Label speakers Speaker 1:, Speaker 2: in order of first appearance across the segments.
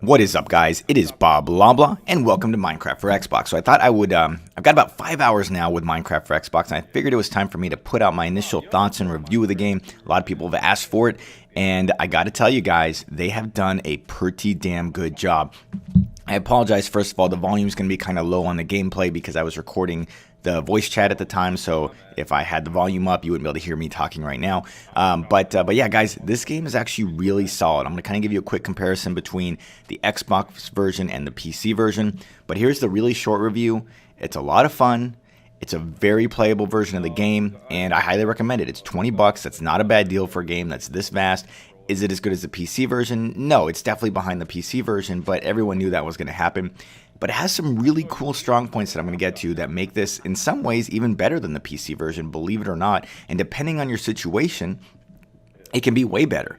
Speaker 1: What is up, guys? It is Bob Loblaw, and welcome to Minecraft for Xbox. So I thought I would, I've got about 5 hours now with Minecraft for Xbox, and I figured it was time for me to put out my initial thoughts and review of the game. A lot of people have asked for it, and I gotta tell you guys, they have done a pretty damn good job. I apologize, first of all, the volume is going to be kind of low on the gameplay because I was recording the voice chat at the time, so if I had the volume up, you wouldn't be able to hear me talking right now. But yeah, guys, this game is actually really solid. I'm going to kind of give you a quick comparison between the Xbox version and the PC version, but here's the really short review. It's a lot of fun. It's a very playable version of the game, and I highly recommend it. It's 20 bucks. That's not a bad deal for a game that's this vast. Is it as good as the PC version? No, it's definitely behind the PC version, but everyone knew that was going to happen. But it has some really cool strong points that I'm going to get to that make this, in some ways, even better than the PC version, believe it or not. And depending on your situation, it can be way better.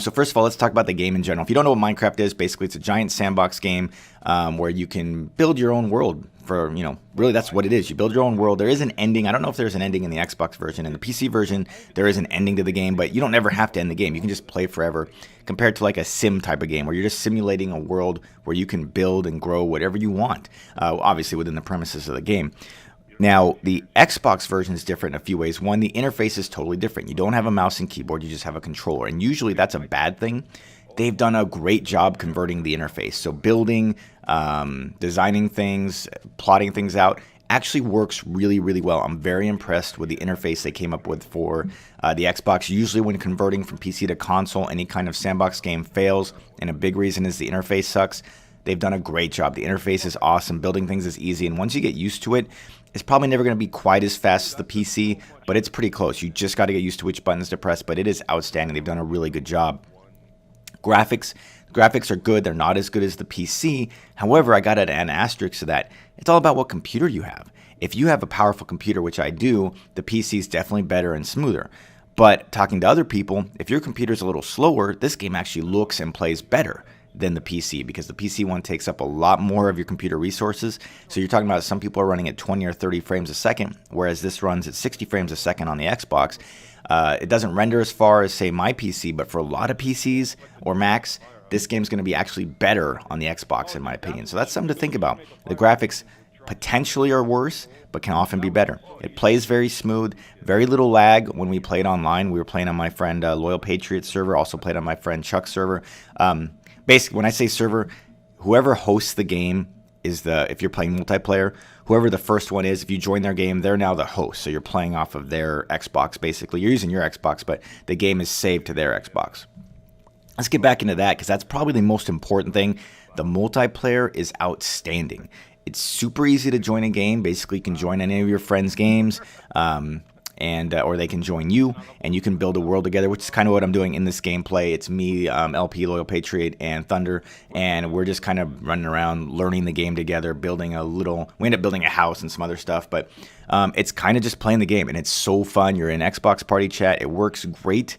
Speaker 1: So first of all, let's talk about the game in general. If you don't know what Minecraft is, basically it's a giant sandbox game where you can build your own world. Really that's what it is. You build your own world. There is an ending. I don't know if there's an ending in the Xbox version. In the PC version, there is an ending to the game, but you don't ever have to end the game. You can just play forever, compared to like a sim type of game where you're just simulating a world where you can build and grow whatever you want, obviously within the premises of the game. Now, the Xbox version is different in a few ways. One, the interface is totally different. You don't have a mouse and keyboard, you just have a controller. And usually that's a bad thing. They've done a great job converting the interface. So building, designing things, plotting things out actually works really, really well. I'm very impressed with the interface they came up with for the Xbox. Usually when converting from PC to console, any kind of sandbox game fails, and a big reason is the interface sucks. They've done a great job. The interface is awesome. Building things is easy, and once you get used to it, it's probably never going to be quite as fast as the PC, but it's pretty close. You just got to get used to which buttons to press, but it is outstanding. They've done a really good job. Graphics are good. They're not as good as the PC. However, I got an asterisk to that. It's all about what computer you have. If you have a powerful computer, which I do, the PC is definitely better and smoother. But talking to other people, if your computer is a little slower, this game actually looks and plays better than the PC, because the PC one takes up a lot more of your computer resources. So you're talking about some people are running at 20 or 30 frames a second, whereas this runs at 60 frames a second on the Xbox. It doesn't render as far as, say, my PC, but for a lot of PCs or Macs, this game's going to be actually better on the Xbox, in my opinion. So that's something to think about. The graphics potentially are worse, but can often be better. It plays very smooth, very little lag. When we played online, we were playing on my friend Loyal Patriot server, also played on my friend Chuck's server. Basically, when I say server, whoever hosts the game is if you're playing multiplayer, whoever the first one is, if you join their game, they're now the host. So you're playing off of their Xbox, basically. You're using your Xbox, but the game is saved to their Xbox. Let's get back into that, because that's probably the most important thing. The multiplayer is outstanding. It's super easy to join a game. Basically, you can join any of your friends' games, or they can join you, and you can build a world together, which is kind of what I'm doing in this gameplay. It's me, LP, Loyal Patriot, and Thunder, and we're just kind of running around, learning the game together, building we end up building a house and some other stuff, but it's kind of just playing the game, and it's so fun. You're in Xbox Party Chat. It works great.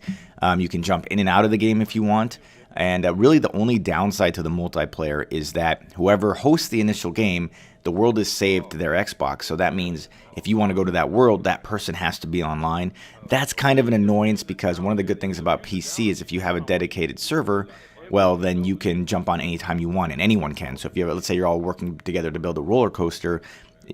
Speaker 1: You can jump in and out of the game if you want. And really the only downside to the multiplayer is that whoever hosts the initial game, the world is saved to their Xbox. So that means if you want to go to that world, that person has to be online. That's kind of an annoyance, because one of the good things about PC is if you have a dedicated server, well, then you can jump on anytime you want, and anyone can. So if you have, let's say you're all working together to build a roller coaster,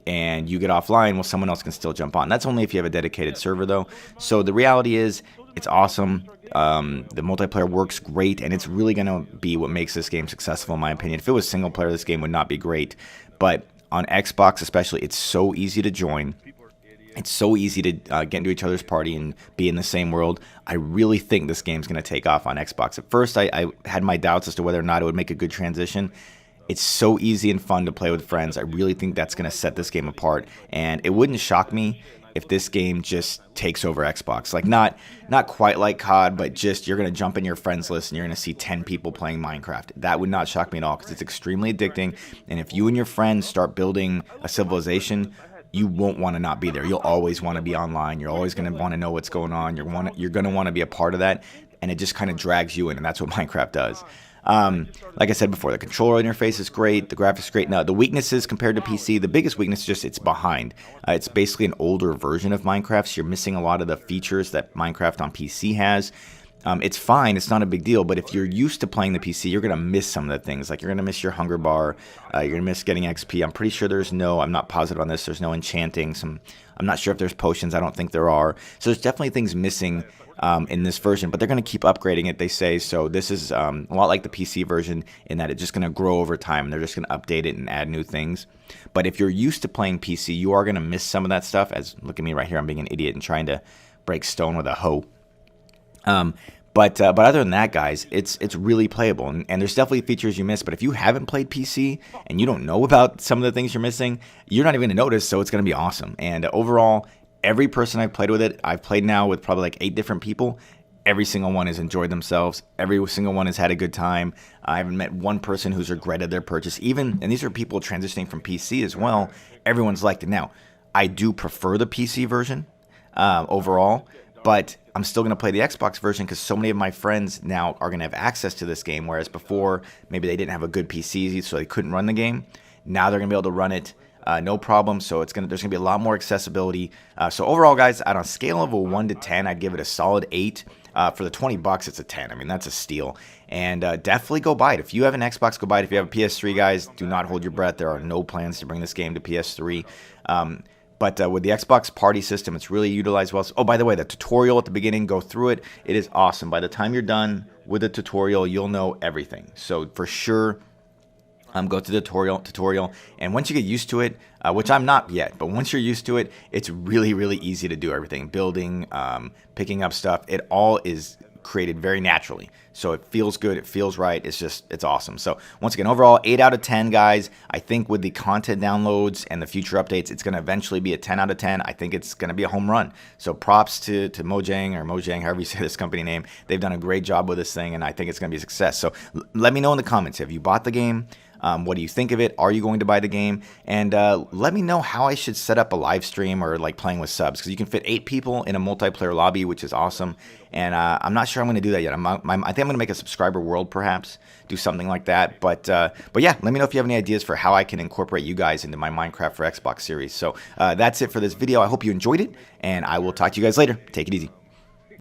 Speaker 1: and you get offline, well, someone else can still jump on. That's only if you have a dedicated server, though. So the reality is, it's awesome. The multiplayer works great, and it's really going to be what makes this game successful, in my opinion. If it was single player, this game would not be great. But on Xbox especially, it's so easy to join. It's so easy to get into each other's party and be in the same world. I really think this game's going to take off on Xbox. At first, I had my doubts as to whether or not it would make a good transition. It's so easy and fun to play with friends. I really think that's going to set this game apart. And it wouldn't shock me if this game just takes over Xbox. Like, not quite like COD, but just you're going to jump in your friends list and you're going to see 10 people playing Minecraft. That would not shock me at all, because it's extremely addicting. And if you and your friends start building a civilization, you won't want to not be there. You'll always want to be online. You're always going to want to know what's going on. You're going to want to be a part of that. And it just kind of drags you in, and that's what Minecraft does. Like I said before, the controller interface is great, the graphics is great. Now, the weaknesses compared to PC, the biggest weakness is just it's behind. It's basically an older version of Minecraft, so you're missing a lot of the features that Minecraft on PC has. it's fine. It's not a big deal. But if you're used to playing the PC, you're going to miss some of the things. Like you're going to miss your hunger bar. You're going to miss getting XP. I'm pretty sure there's no, I'm not positive on this, there's no enchanting. I'm not sure if there's potions. I don't think there are. So there's definitely things missing in this version. But they're going to keep upgrading it, they say. So this is a lot like the PC version in that it's just going to grow over time. And they're just going to update it and add new things. But if you're used to playing PC, you are going to miss some of that stuff. As look at me right here. I'm being an idiot and trying to break stone with a hoe. But other than that, guys, it's really playable, and there's definitely features you miss. But if you haven't played PC and you don't know about some of the things you're missing, you're not even going to notice. So it's going to be awesome. And overall, every person I've played with it, I've played now with probably like 8 different people. Every single one has enjoyed themselves. Every single one has had a good time. I haven't met one person who's regretted their purchase. And these are people transitioning from PC as well. Everyone's liked it. Now, I do prefer the PC version overall. But I'm still going to play the Xbox version because so many of my friends now are going to have access to this game, whereas before maybe they didn't have a good PC, so they couldn't run the game. Now they're going to be able to run it no problem, so there's going to be a lot more accessibility. So overall, guys, on a scale of a 1 to 10, I'd give it a solid 8. For the $20, it's a 10. I mean, that's a steal. And definitely go buy it. If you have an Xbox, go buy it. If you have a PS3, guys, do not hold your breath. There are no plans to bring this game to PS3. But with the Xbox Party system, it's really utilized well. Oh, by the way, the tutorial at the beginning, go through it. It is awesome. By the time you're done with the tutorial, you'll know everything. So for sure, go through the tutorial. And once you get used to it, which I'm not yet, but once you're used to it, it's really, really easy to do everything. Building, picking up stuff, it all is created very naturally. So it feels good, it feels right, it's awesome. So once again, overall, 8 out of 10, guys. I think with the content downloads and the future updates, it's going to eventually be a 10 out of 10. I think it's going to be a home run. So props to Mojang, however you say this company name. They've done a great job with this thing, and I think it's going to be a success. So let me know in the comments, have you bought the game? What do you think of it? Are you going to buy the game? And let me know how I should set up a live stream or like playing with subs, because you can fit 8 people in a multiplayer lobby, which is awesome. And I'm not sure I'm going to do that yet. I think I'm going to make a subscriber world, perhaps do something like that. But yeah, let me know if you have any ideas for how I can incorporate you guys into my Minecraft for Xbox series. So that's it for this video. I hope you enjoyed it, and I will talk to you guys later. Take it easy.